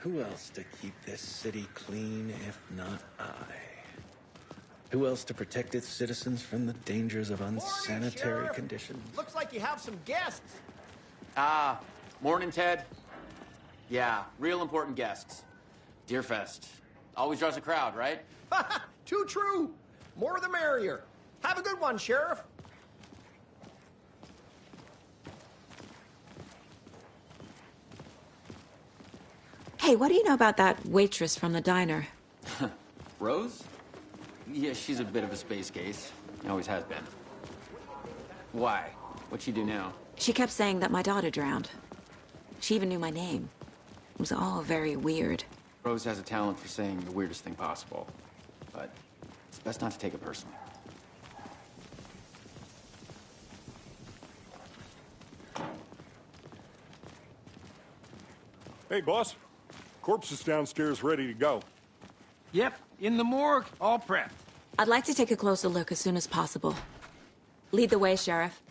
Who else to keep this city clean if not I? Who else to protect its citizens from the dangers of unsanitary conditions? Looks like you have some guests. Morning, Ted. Yeah, real important guests. Deerfest. Always draws a crowd, right? Too true. More the merrier. Have a good one, Sheriff. Hey, what do you know about that waitress from the diner? Rose? Yeah, she's a bit of a space case. Always has been. Why? What'd she do now? She kept saying that my daughter drowned. She even knew my name. It was all very weird. Rose has a talent for saying the weirdest thing possible. But it's best not to take it personally. Hey, boss. Corpse is downstairs ready to go. Yep, in the morgue, all prepped. I'd like to take a closer look as soon as possible. Lead the way, Sheriff.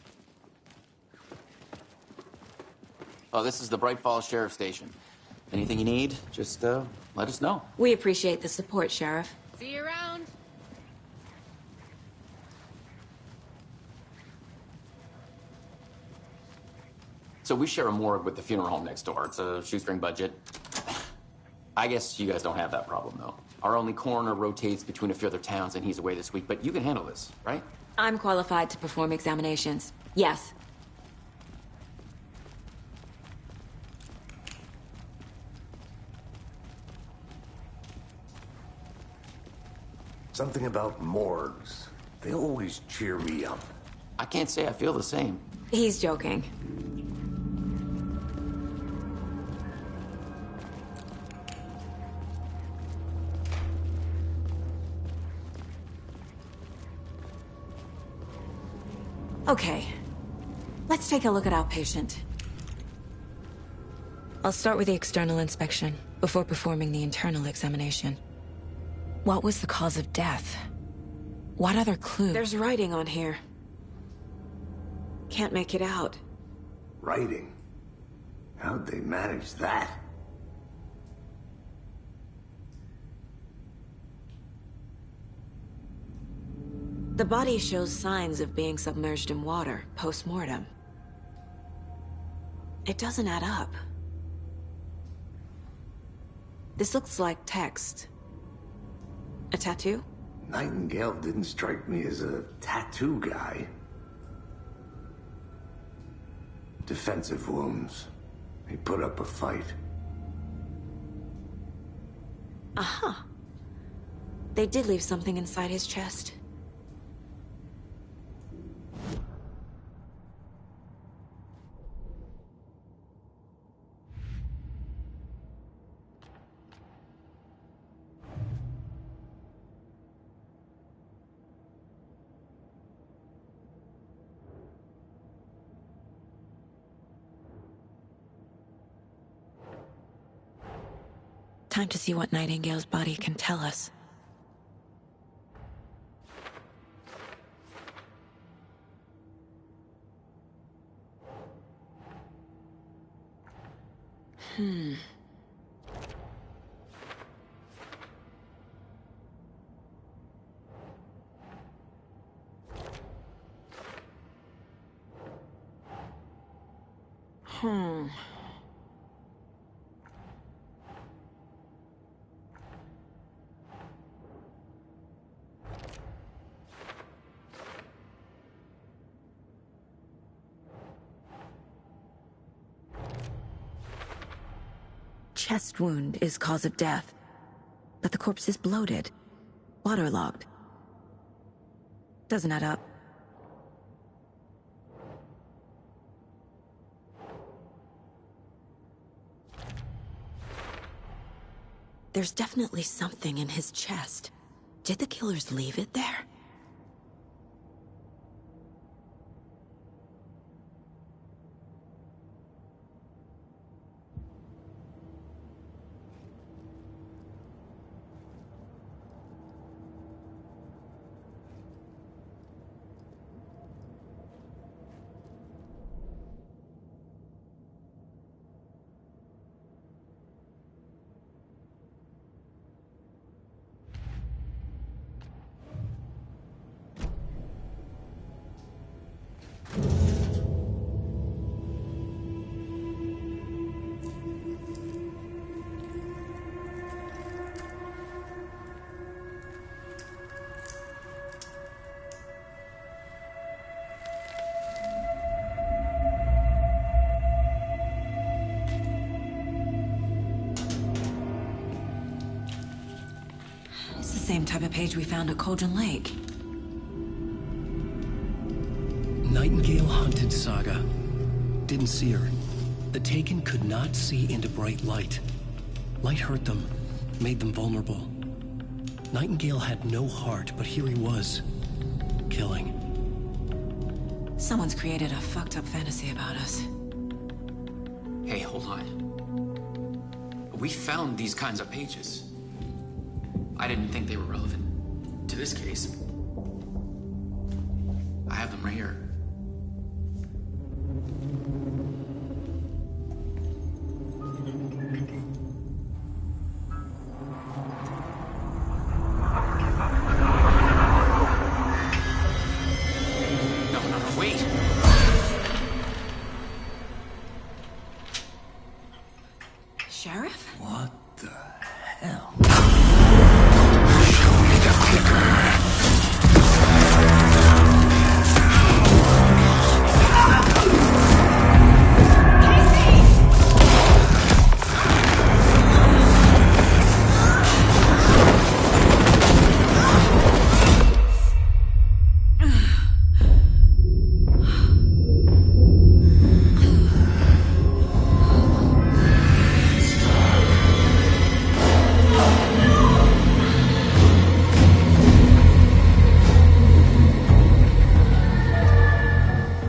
Oh, this is the Bright Falls Sheriff Station. Anything you need, just let us know. We appreciate the support, Sheriff. See you around. So we share a morgue with the funeral home next door. It's a shoestring budget. I guess you guys don't have that problem, though. Our only coroner rotates between a few other towns, and he's away this week, but you can handle this, right? I'm qualified to perform examinations. Yes. Something about morgues. They always cheer me up. I can't say I feel the same. He's joking. Okay, let's take a look at our patient. I'll start with the external inspection before performing the internal examination. What was the cause of death? What other clue? There's writing on here. Can't make it out. Writing? How'd they manage that? The body shows signs of being submerged in water, post-mortem. It doesn't add up. This looks like text. A tattoo? Nightingale didn't strike me as a tattoo guy. Defensive wounds. He put up a fight. Aha. They did leave something inside his chest. Time to see what Nightingale's body can tell us. Chest wound is cause of death, but the corpse is bloated, waterlogged. Doesn't add up. There's definitely something in his chest. Did the killers leave it there? same type of page we found at Cauldron Lake. Nightingale hunted Saga. Didn't see her. The Taken could not see into bright light. Light hurt them, made them vulnerable. Nightingale had no heart, but here he was, killing. Someone's created a fucked up fantasy about us. Hey, hold on. We found these kinds of pages. I didn't think they were relevant to this case. I have them right here. No, wait. Sheriff? What the hell?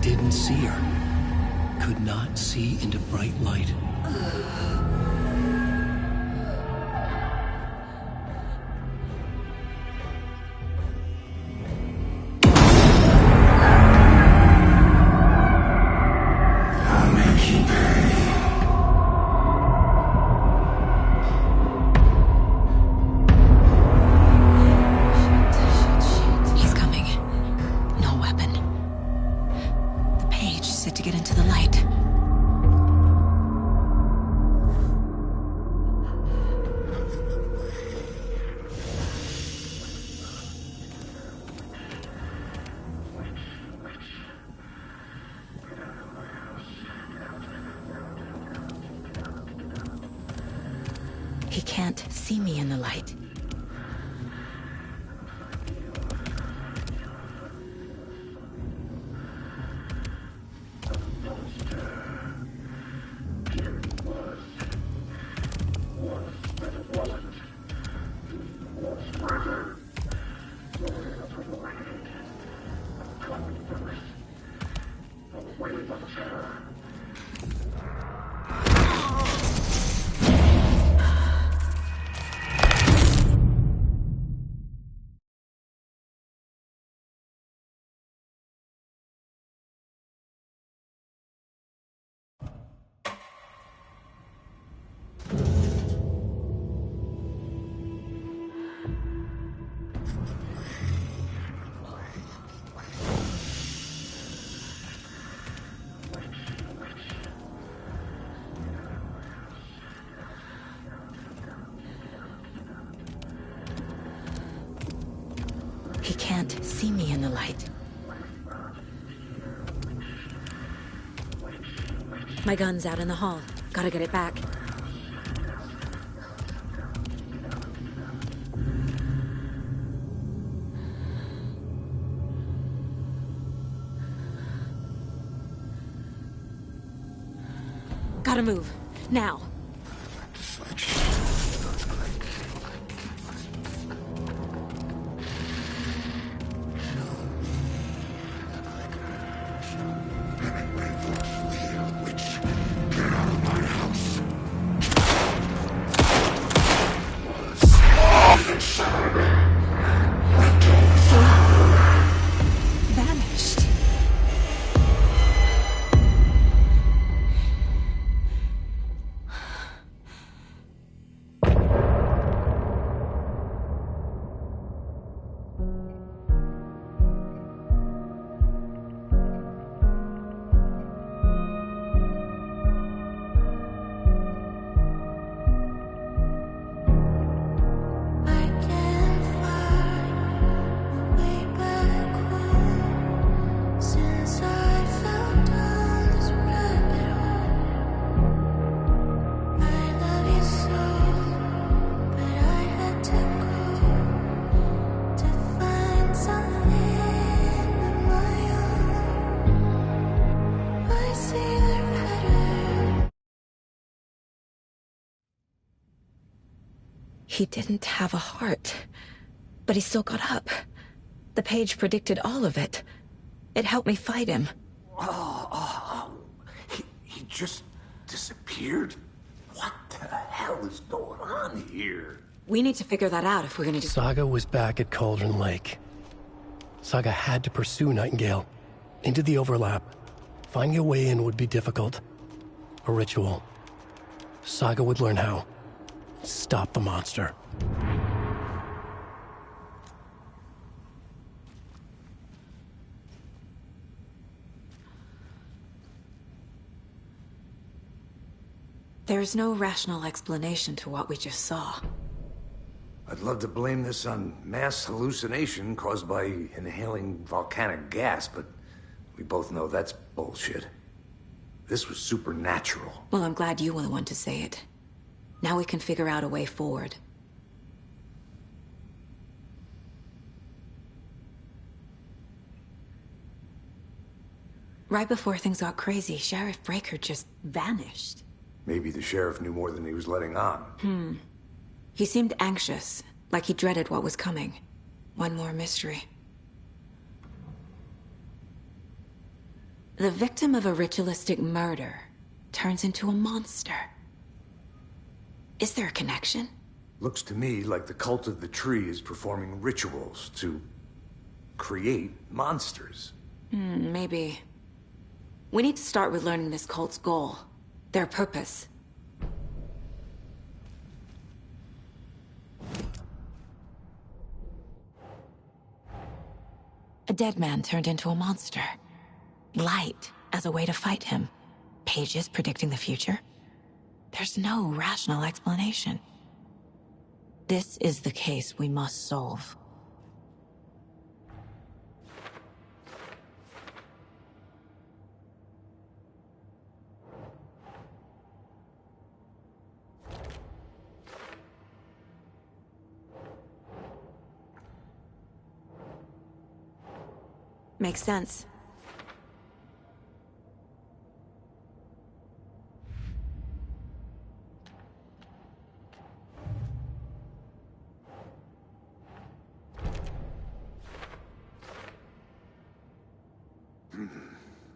Didn't see her. Could not see into bright light. I'll make you pay. He's coming. No weapon. The page said to get into the light. He can't see me in the light. He can't see me in the light. My gun's out in the hall. Gotta get it back. Gotta move. Now. Vanished. He didn't have a heart, but he still got up. The page predicted all of it. It helped me fight him. He just disappeared? What the hell is going on here? We need to figure that out if we're gonna do... Saga was back at Cauldron Lake. Saga had to pursue Nightingale into the overlap. Finding a way in would be difficult. A ritual. Saga would learn how. Stop the monster. There's no rational explanation to what we just saw. I'd love to blame this on mass hallucination caused by inhaling volcanic gas, but we both know that's bullshit. This was supernatural. Well, I'm glad you were the one to say it. Now we can figure out a way forward. Right before things got crazy, Sheriff Breaker just vanished. Maybe the sheriff knew more than he was letting on. He seemed anxious, like he dreaded what was coming. One more mystery. The victim of a ritualistic murder turns into a monster. Is there a connection? Looks to me like the cult of the tree is performing rituals to create monsters. Maybe. We need to start with learning this cult's goal. Their purpose. A dead man turned into a monster. Light as a way to fight him. Pages predicting the future. There's no rational explanation. This is the case we must solve. Makes sense.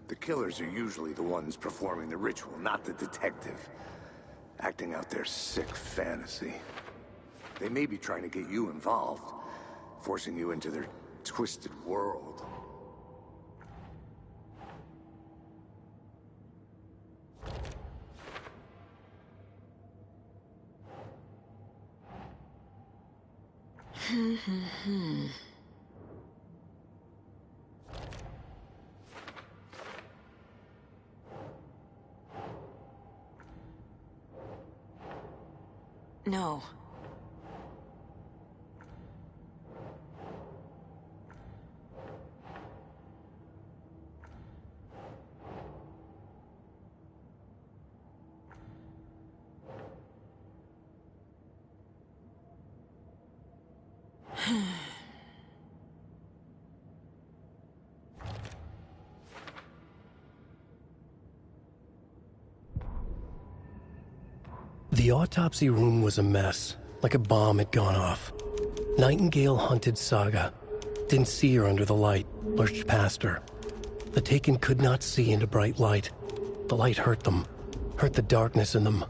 The killers are usually the ones performing the ritual, not the detective. Acting out their sick fantasy. They may be trying to get you involved, forcing you into their twisted world. No. The autopsy room was a mess, like a bomb had gone off. Nightingale hunted Saga. Didn't see her under the light, lurched past her. The Taken could not see into bright light. The light hurt them, hurt the darkness in them,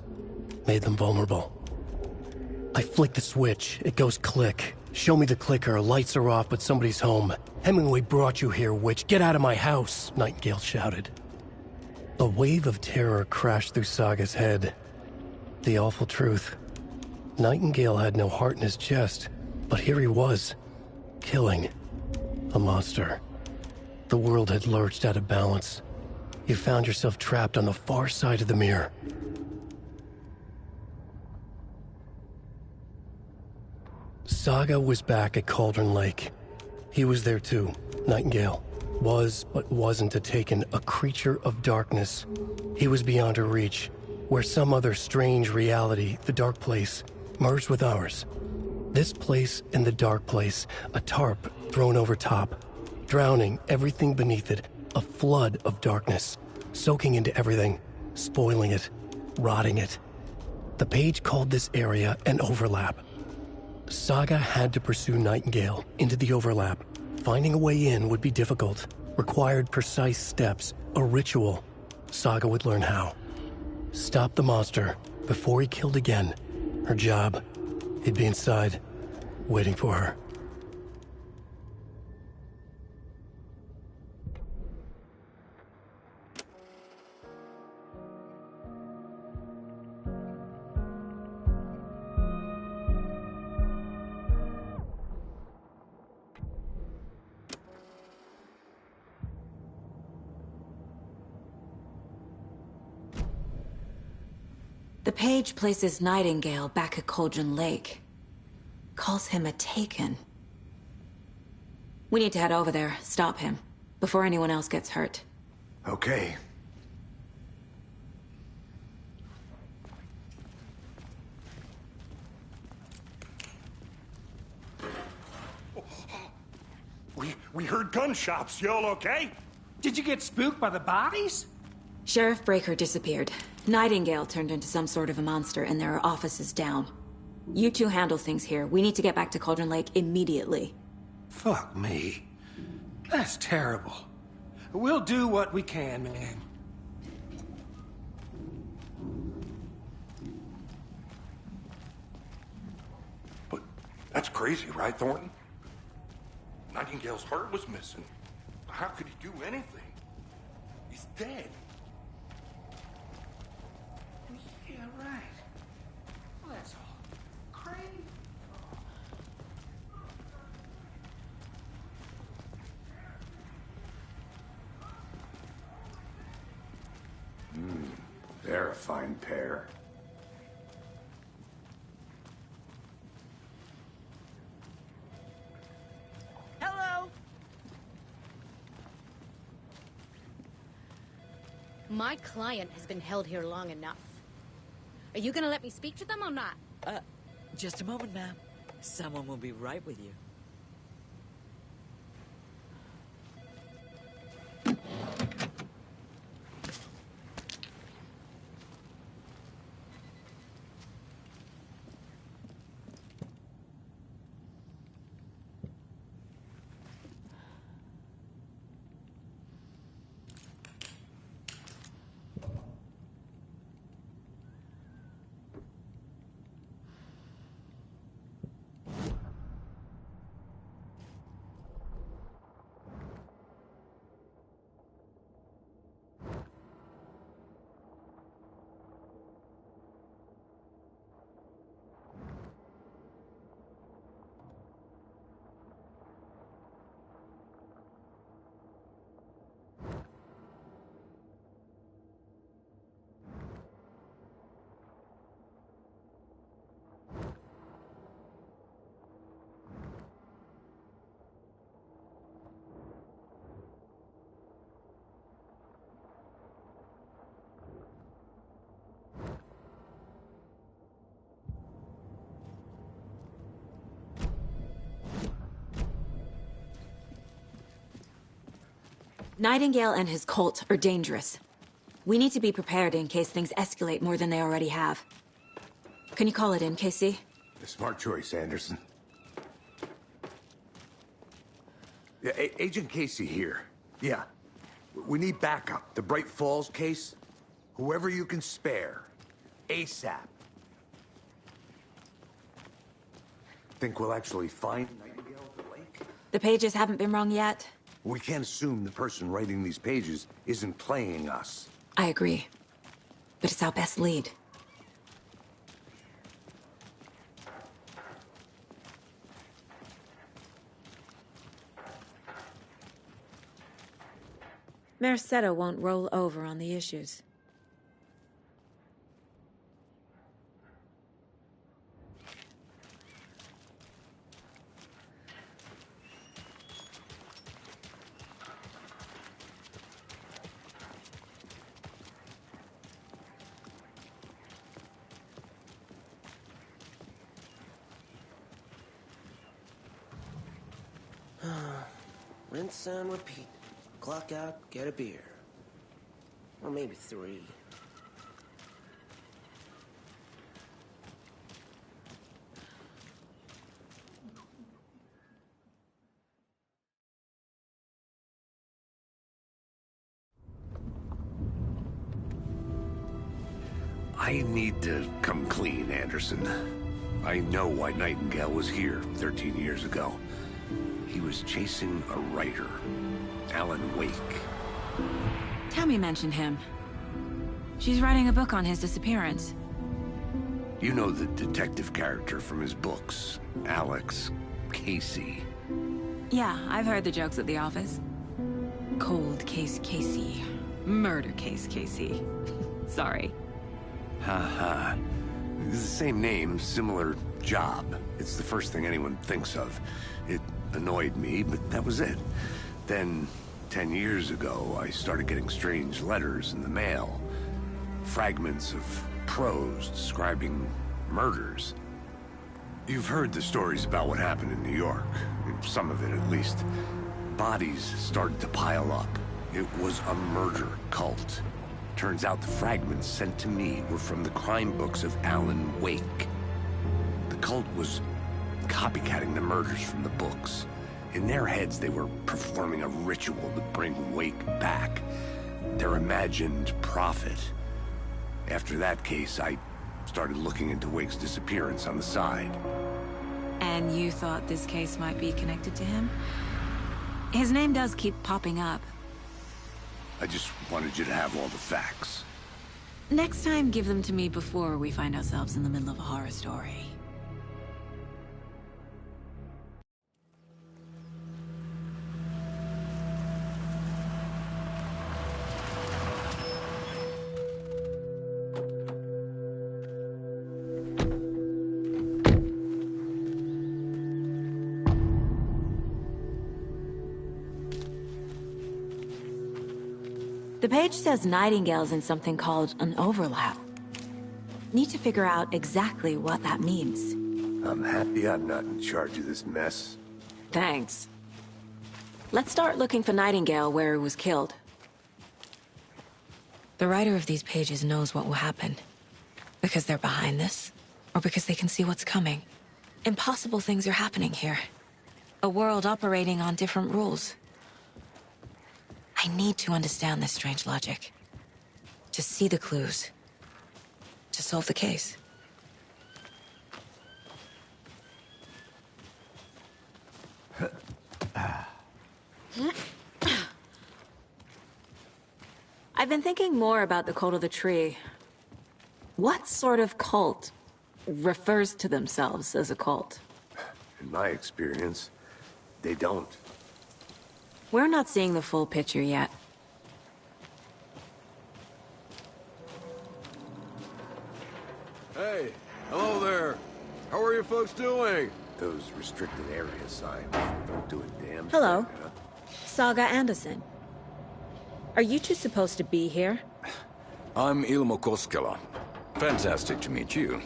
made them vulnerable. I flick the switch, it goes click. Show me the clicker, lights are off, but somebody's home. Hemingway brought you here, witch. Get out of my house, Nightingale shouted. A wave of terror crashed through Saga's head. The awful truth. Nightingale had no heart in his chest, but here he was, killing a monster. The world had lurched out of balance. You found yourself trapped on the far side of the mirror. Saga was back at Cauldron Lake. He was there too, Nightingale. Was, but wasn't a Taken, a creature of darkness. He was beyond her reach, where some other strange reality, the dark place, merged with ours. This place and the dark place, a tarp thrown over top, drowning everything beneath it, a flood of darkness, soaking into everything, spoiling it, rotting it. The page called this area an overlap. Saga had to pursue Nightingale into the overlap. Finding a way in would be difficult, required precise steps, a ritual. Saga would learn how. Stop the monster before he killed again. Her job, he'd be inside, waiting for her. The page places Nightingale back at Cauldron Lake. Calls him a Taken. We need to head over there, stop him, before anyone else gets hurt. Okay. We heard gunshots. Y'all okay? Did you get spooked by the bodies? Sheriff Breaker disappeared. Nightingale turned into some sort of a monster, and there are offices down. You two handle things here. We need to get back to Cauldron Lake immediately. Fuck me. That's terrible. We'll do what we can, man. But that's crazy, right, Thornton? Nightingale's heart was missing. How could he do anything? He's dead. Yeah, right. Well, that's all crazy. They're a fine pair. Hello. My client has been held here long enough. Are you gonna let me speak to them or not? Just a moment, ma'am. Someone will be right with you. Nightingale and his cult are dangerous. We need to be prepared in case things escalate more than they already have. Can you call it in, Casey? A smart choice, Anderson. Yeah, Agent Casey here. Yeah. We need backup. The Bright Falls case? Whoever you can spare. ASAP. Think we'll actually find Nightingale at the lake? The pages haven't been wrong yet. We can't assume the person writing these pages isn't playing us. I agree. But it's our best lead. Merced won't roll over on the issues. Rinse and repeat. Clock out, get a beer. Or maybe 3. I need to come clean, Anderson. I know why Nightingale was here 13 years ago. He was chasing a writer, Alan Wake. Tammy mentioned him. She's writing a book on his disappearance. You know the detective character from his books, Alex Casey. Yeah, I've heard the jokes at the office. Cold case Casey. Murder case Casey. Sorry. Haha. It's the same name, similar job. It's the first thing anyone thinks of. It annoyed me, but that was it. Then, 10 years ago, I started getting strange letters in the mail. Fragments of prose describing murders. You've heard the stories about what happened in New York. Some of it, at least. Bodies started to pile up. It was a murder cult. Turns out the fragments sent to me were from the crime books of Alan Wake. The cult was copycatting the murders from the books. In their heads, they were performing a ritual to bring Wake back. Their imagined prophet. After that case, I started looking into Wake's disappearance on the side. And you thought this case might be connected to him? His name does keep popping up. I just wanted you to have all the facts. Next time, give them to me before we find ourselves in the middle of a horror story. The page says Nightingale's in something called an overlap. Need to figure out exactly what that means. I'm happy I'm not in charge of this mess. Thanks. Let's start looking for Nightingale where he was killed. The writer of these pages knows what will happen. Because they're behind this, or because they can see what's coming. Impossible things are happening here. A world operating on different rules. I need to understand this strange logic. To see the clues. To solve the case. I've been thinking more about the Cult of the Tree. What sort of cult refers to themselves as a cult? In my experience, they don't. We're not seeing the full picture yet. Hey, hello there. How are you folks doing? Those restricted area signs don't do a damn Hello. thing, huh? Saga Anderson. Are you two supposed to be here? I'm Ilmo Koskela. Fantastic to meet you.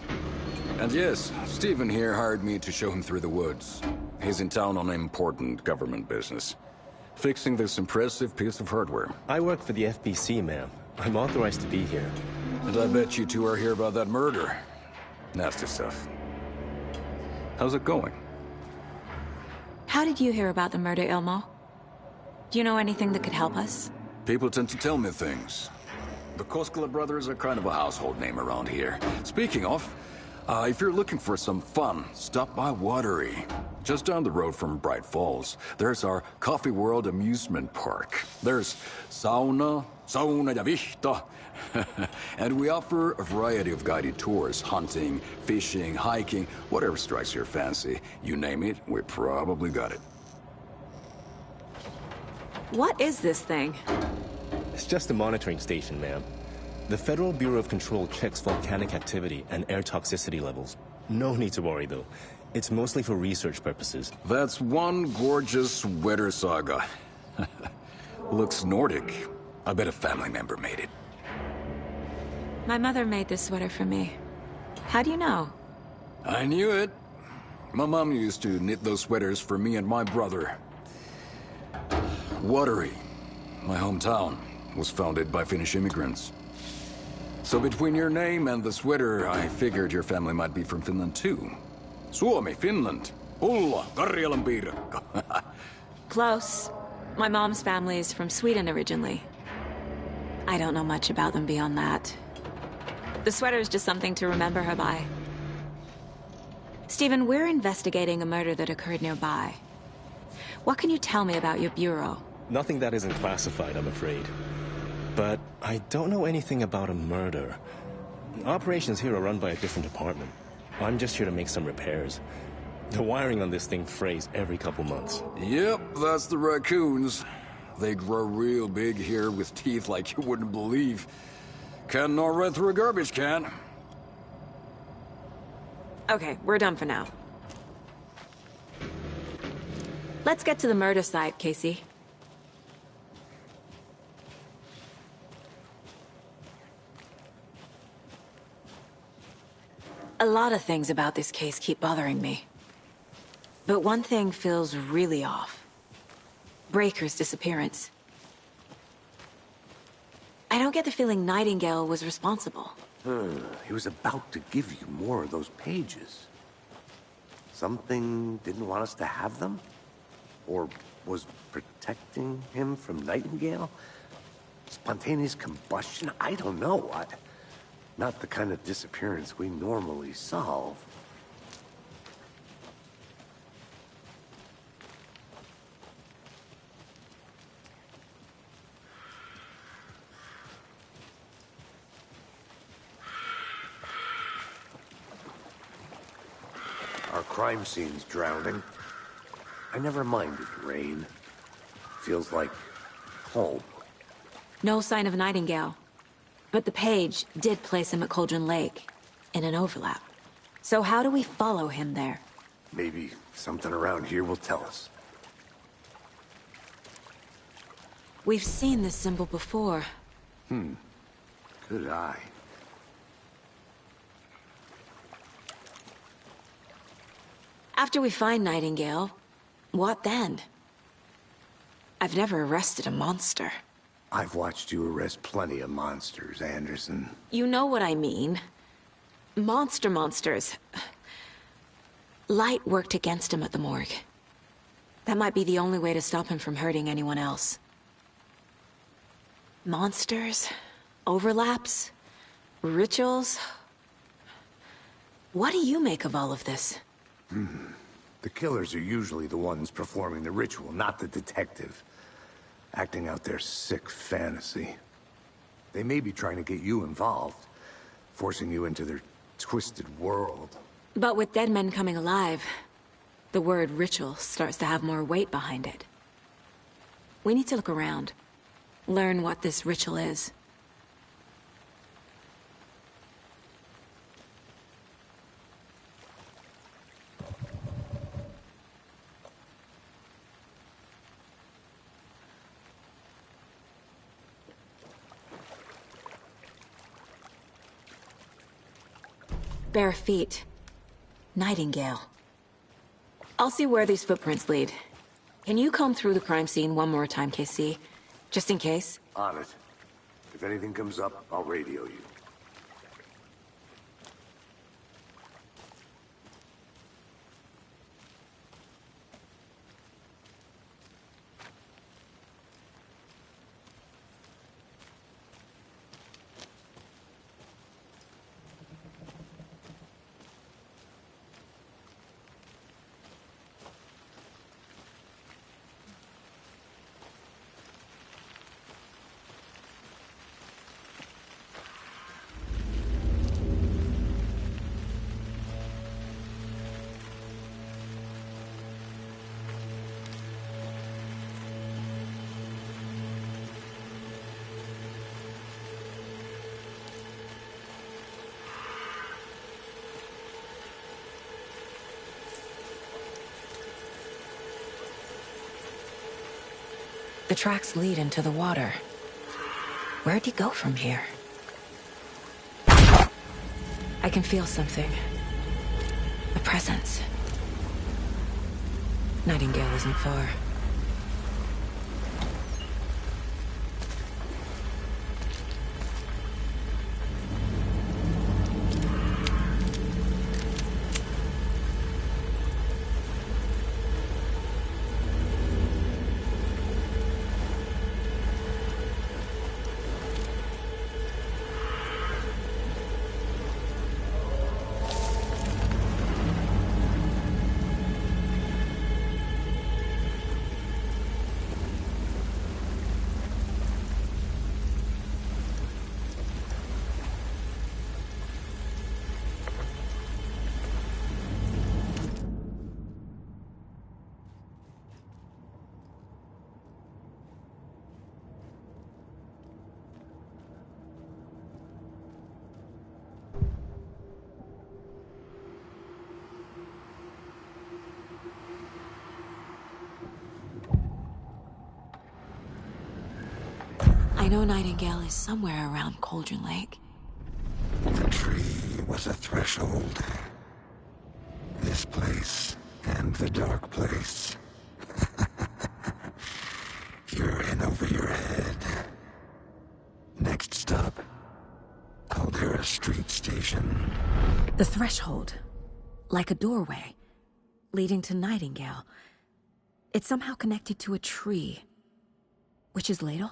And yes, Stephen here hired me to show him through the woods. He's in town on important government business. Fixing this impressive piece of hardware. I work for the FBC, ma'am. I'm authorized to be here. And I bet you two are here about that murder. Nasty stuff. How's it going? How did you hear about the murder, Ilmo? Do you know anything that could help us? People tend to tell me things. The Koskela brothers are kind of a household name around here. Speaking of, if you're looking for some fun, stop by Watery. Just down the road from Bright Falls, there's our Coffee World amusement park. There's sauna ja vihto. And we offer a variety of guided tours, hunting, fishing, hiking, whatever strikes your fancy. You name it, we probably got it. What is this thing? It's just a monitoring station, ma'am. The Federal Bureau of Control checks volcanic activity and air toxicity levels. No need to worry, though. It's mostly for research purposes. That's one gorgeous sweater, Saga. Looks Nordic. I bet a family member made it. My mother made this sweater for me. How do you know? I knew it. My mom used to knit those sweaters for me and my brother. Watery, my hometown, was founded by Finnish immigrants. So between your name and the sweater, I figured your family might be from Finland too. Suomi, Finland. Ulla, Karjalan piirakka. Close. My mom's family is from Sweden originally. I don't know much about them beyond that. The sweater is just something to remember her by. Stephen, we're investigating a murder that occurred nearby. What can you tell me about your bureau? Nothing that isn't classified, I'm afraid. But I don't know anything about a murder. Operations here are run by a different department. I'm just here to make some repairs. The wiring on this thing frays every couple months. Yep, that's the raccoons. They grow real big here with teeth like you wouldn't believe. Can't gnaw right through a garbage can. Okay, we're done for now. Let's get to the murder site, Casey. A lot of things about this case keep bothering me. But one thing feels really off. Breaker's disappearance. I don't get the feeling Nightingale was responsible. He was about to give you more of those pages. Something didn't want us to have them? Or was protecting him from Nightingale? Spontaneous combustion? I don't know. Not the kind of disappearance we normally solve. Our crime scene's drowning. I never minded rain. Feels like home. No sign of Nightingale. But the page did place him at Cauldron Lake, in an overlap. So how do we follow him there? Maybe something around here will tell us. We've seen this symbol before. Good eye. After we find Nightingale, what then? I've never arrested a monster. I've watched you arrest plenty of monsters, Anderson. You know what I mean. Monsters. Light worked against him at the morgue. That might be the only way to stop him from hurting anyone else. Monsters? Overlaps? Rituals? What do you make of all of this? The killers are usually the ones performing the ritual, not the detective. Acting out their sick fantasy. They may be trying to get you involved, forcing you into their twisted world. But with dead men coming alive, the word ritual starts to have more weight behind it. We need to look around, learn what this ritual is. Bare feet. Nightingale. I'll see where these footprints lead. Can you comb through the crime scene one more time, KC? Just in case? On it. If anything comes up, I'll radio you. The tracks lead into the water. Where'd he go from here? I can feel something. A presence. Nightingale isn't far. I know Nightingale is somewhere around Cauldron Lake. The tree was a threshold. This place and the dark place. You're in over your head. Next stop, Caldera Street Station. The threshold. Like a doorway. Leading to Nightingale. It's somehow connected to a tree. Witch's Ladle?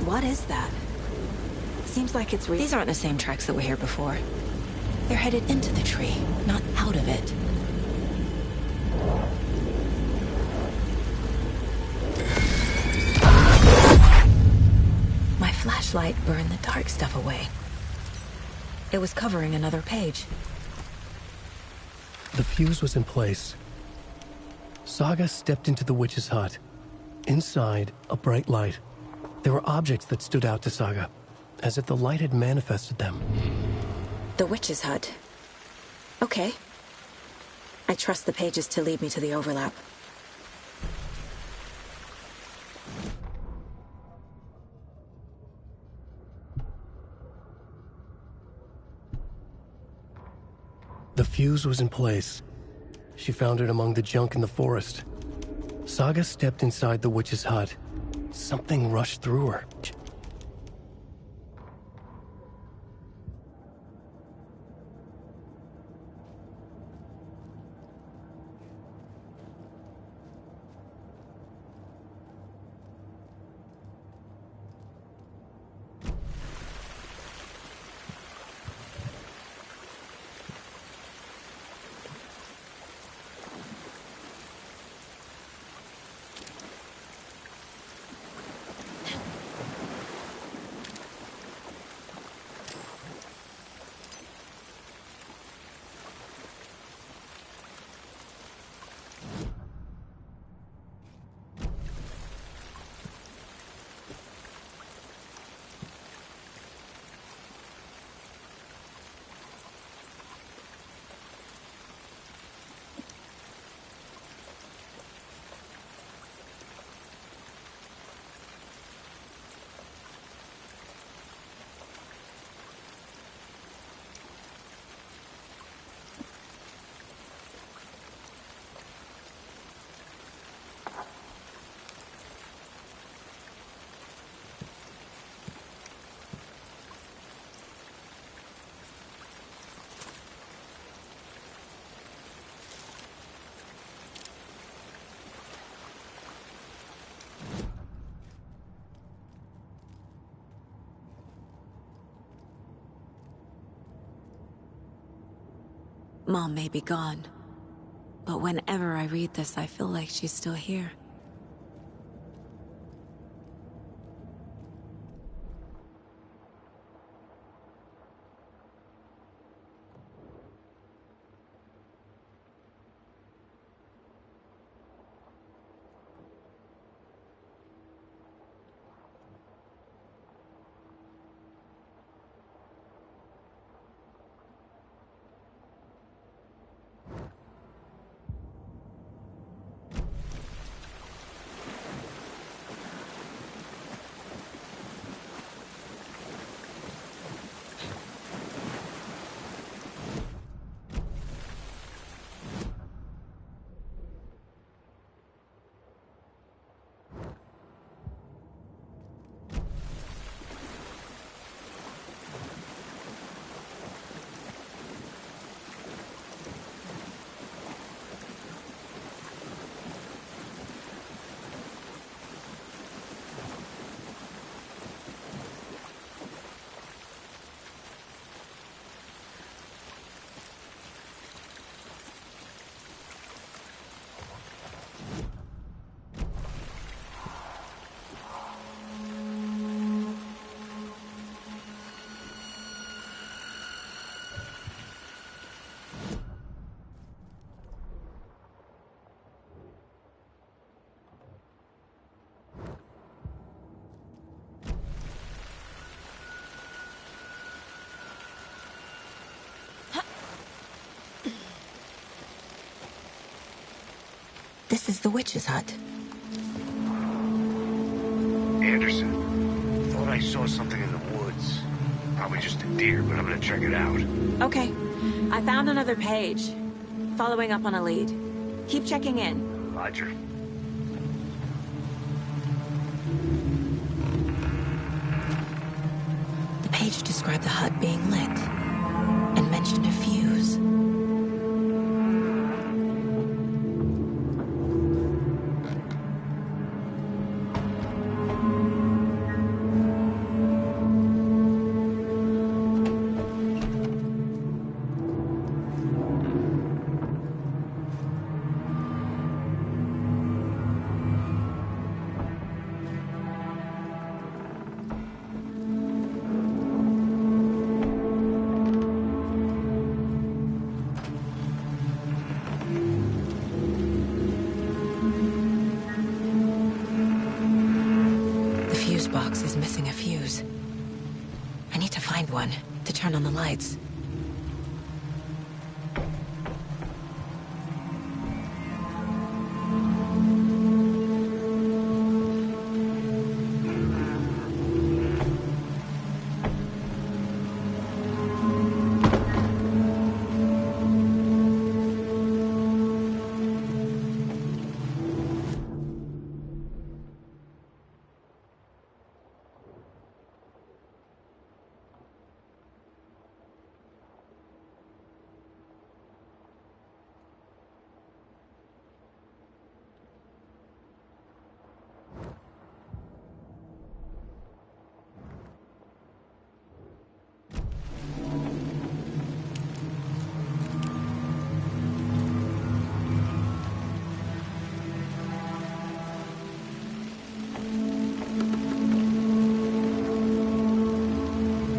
What is that? Seems like it's These aren't the same tracks that were here before. They're headed into the tree, not out of it. My flashlight burned the dark stuff away. It was covering another page. The fuse was in place. Saga stepped into the witch's hut. Inside, a bright light. There were objects that stood out to Saga, as if the light had manifested them. The witch's hut. Okay. I trust the pages to lead me to the overlap. The fuse was in place. She found it among the junk in the forest. Saga stepped inside the witch's hut. Something rushed through her. Mom may be gone, but whenever I read this, I feel like she's still here. This is the witch's hut. Anderson, thought I saw something in the woods. Probably just a deer, but I'm gonna check it out. Okay. I found another page. Following up on a lead. Keep checking in. Roger. The page described the hut being lit and mentioned a fuse. Box is missing a fuse. I need to find one to turn on the lights.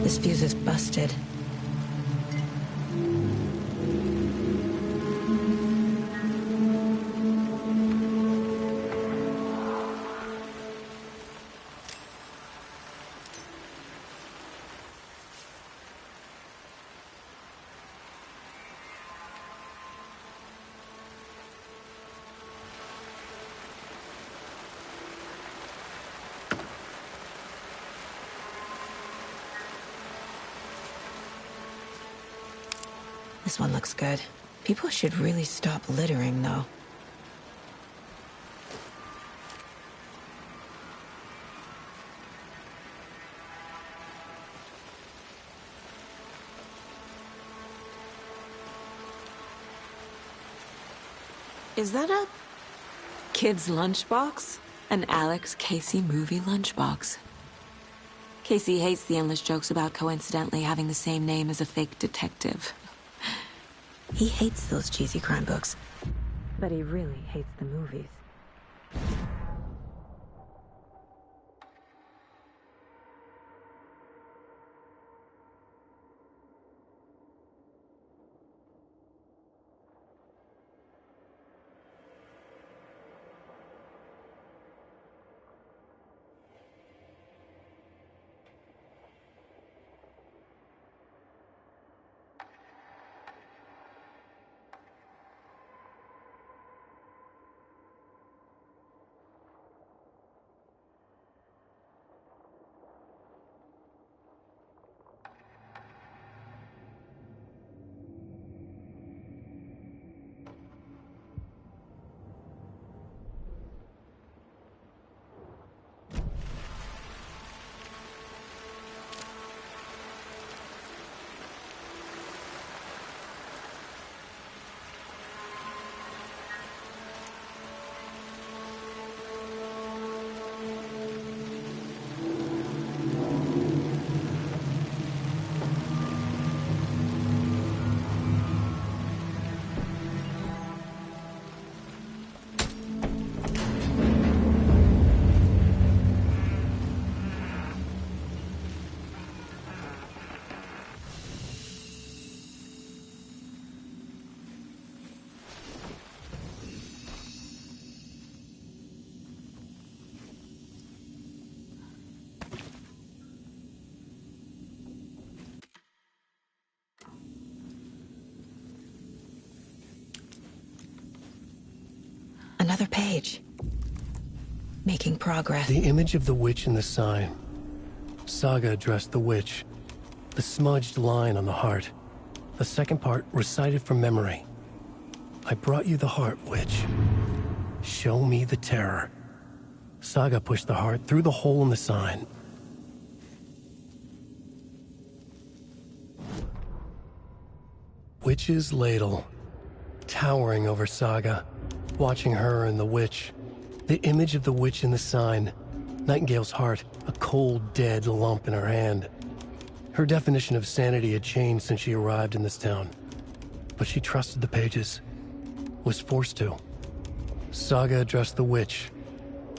This fuse is busted. This one looks good. People should really stop littering, though. Is that a kid's lunchbox? An Alex Casey movie lunchbox. Casey hates the endless jokes about coincidentally having the same name as a fake detective. He hates those cheesy crime books, but he really hates the movies. Another page. Making progress. The image of the witch in the sign. Saga addressed the witch. The smudged line on the heart. The second part recited from memory. I brought you the heart, witch. Show me the terror. Saga pushed the heart through the hole in the sign. Witch's ladle. Towering over Saga. Watching her and the witch. The image of the witch in the sign. Nightingale's heart, a cold, dead lump in her hand. Her definition of sanity had changed since she arrived in this town. But she trusted the pages. Was forced to. Saga addressed the witch.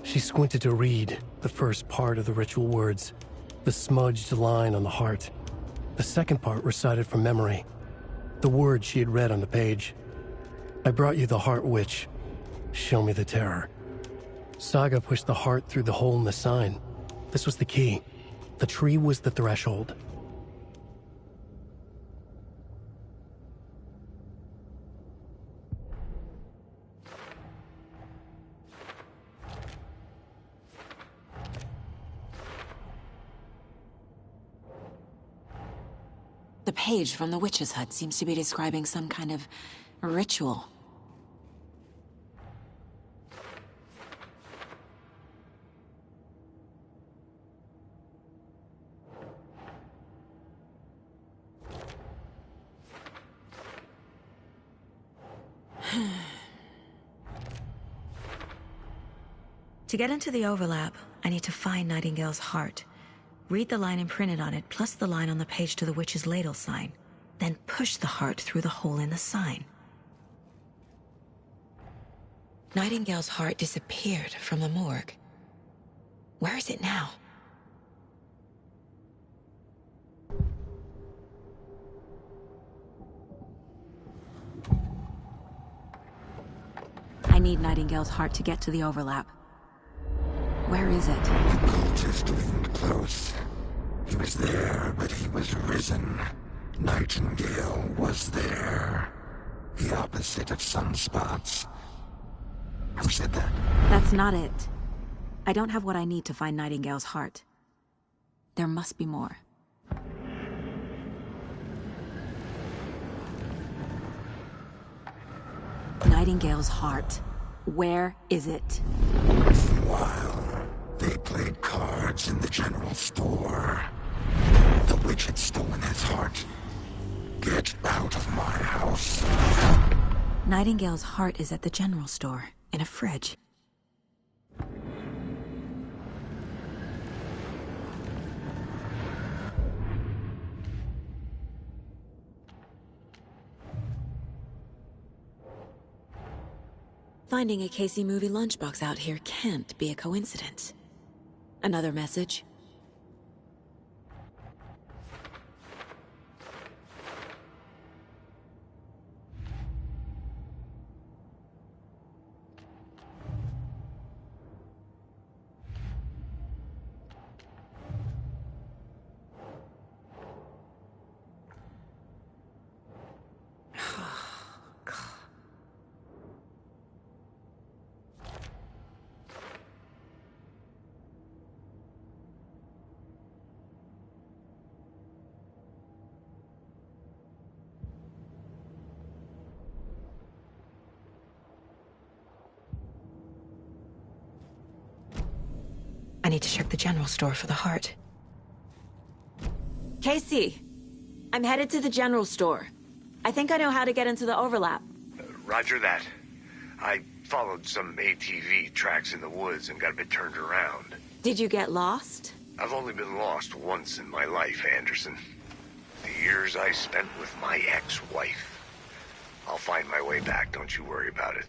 She squinted to read the first part of the ritual words. The smudged line on the heart. The second part recited from memory. The words she had read on the page. I brought you the heart, witch. Show me the terror. Saga pushed the heart through the hole in the sign. This was the key. The tree was the threshold. The page from the witch's hut seems to be describing some kind of ritual. To get into the overlap, I need to find Nightingale's heart. Read the line imprinted on it, plus the line on the page to the witch's ladle sign. Then push the heart through the hole in the sign. Nightingale's heart disappeared from the morgue. Where is it now? I need Nightingale's heart to get to the overlap. Where is it? The cultist leaned close. He was there, but he was risen. Nightingale was there. The opposite of sunspots. Who said that? That's not it. I don't have what I need to find Nightingale's heart. There must be more. Nightingale's heart. Where is it? While they played cards in the general store, the witch had stolen his heart. Get out of my house. Nightingale's heart is at the general store, in a fridge. Finding a Casey movie lunchbox out here can't be a coincidence. Another message? I need to check the general store for the heart. Casey! I'm headed to the general store. I think I know how to get into the overlap. Roger that. I followed some ATV tracks in the woods and got a bit turned around. Did you get lost? I've only been lost once in my life, Anderson. The years I spent with my ex-wife. I'll find my way back, don't you worry about it.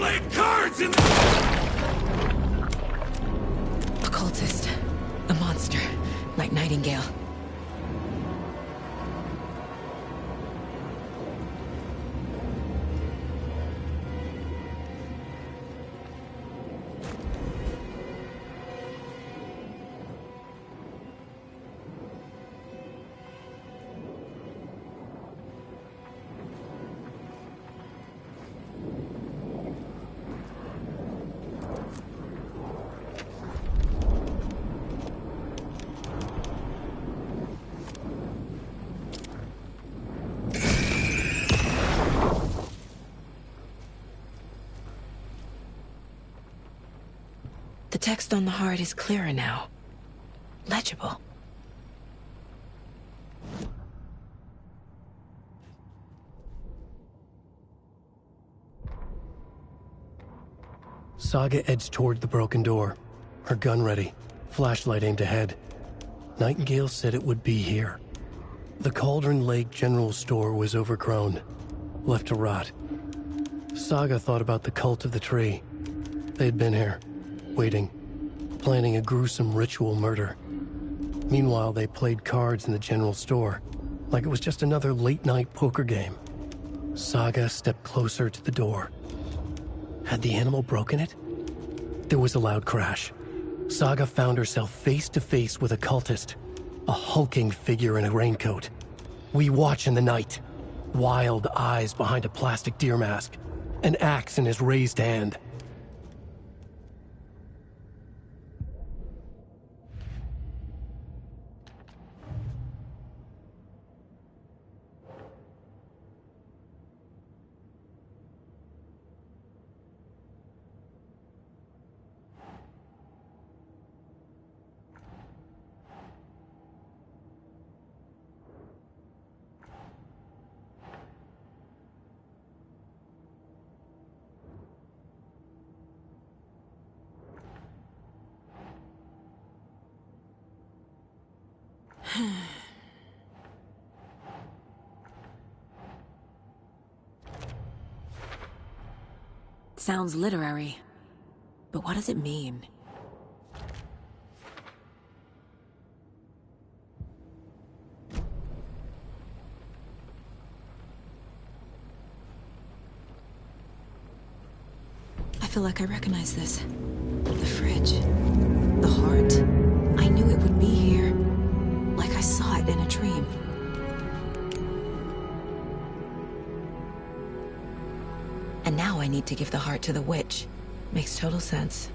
played cards in A cultist. A monster. Like Nightingale. The text on the heart is clearer now. Legible. Saga edged toward the broken door, her gun ready, flashlight aimed ahead. Nightingale said it would be here. The Cauldron Lake General Store was overgrown, left to rot. Saga thought about the cult of the tree. They'd been here, waiting, planning a gruesome ritual murder. Meanwhile, they played cards in the general store, like it was just another late-night poker game. Saga stepped closer to the door. Had the animal broken it? There was a loud crash. Saga found herself face to face with a cultist, a hulking figure in a raincoat. We watch in the night, wild eyes behind a plastic deer mask, an axe in his raised hand. Sounds literary. But what does it mean? I feel like I recognize this. The fridge. The heart. I knew it would be here. Like I saw it in a dream. And now I need to give the heart to the witch. Makes total sense.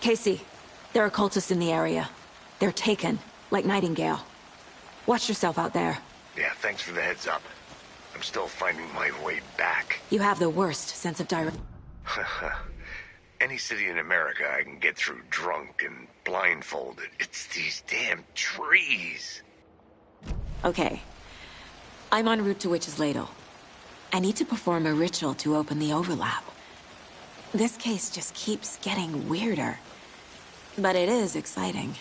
Casey, there are cultists in the area. They're taken, like Nightingale. Watch yourself out there. Yeah, thanks for the heads up. I'm still finding my way back. You have the worst sense of direction. Any city in America I can get through drunk and blindfolded. It's these damn trees. Okay. I'm en route to Witch's Ladle. I need to perform a ritual to open the overlap. This case just keeps getting weirder. But it is exciting.